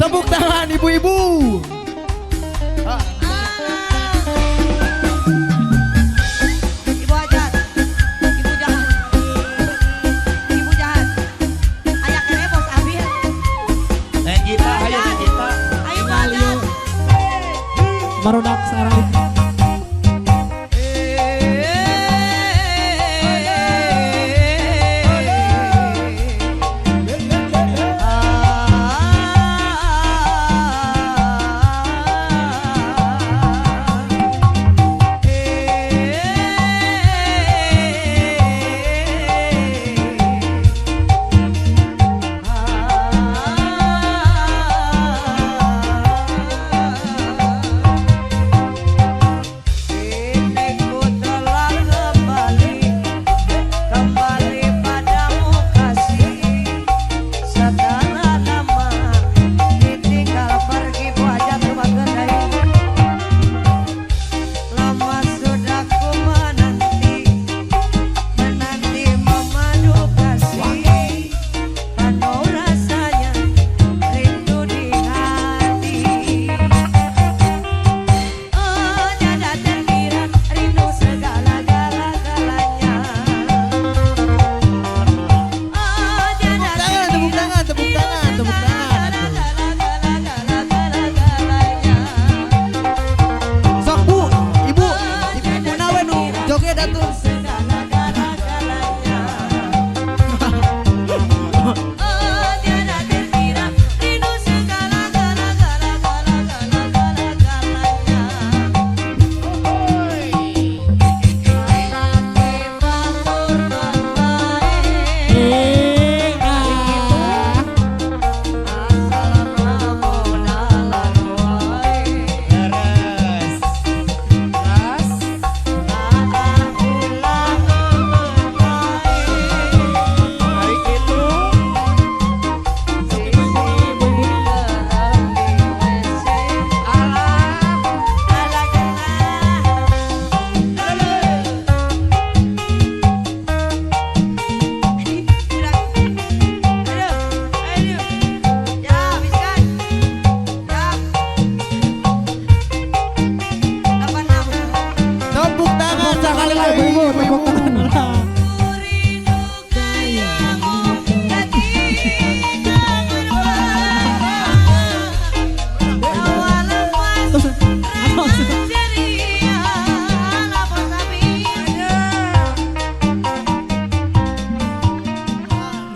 Tepuk tangan ibu-ibu. Ibu Hajat, ibu jahat, ibu jahat. Ayak kere bos Abi. Kita, ayo kita. Ayo Bu Hajat. Barudak sarang.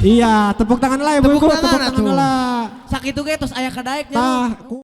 Iya, tepuk tangan lah ibu-ibu, tepuk tangan lah. Sakitu ge tos aya kadaeknya.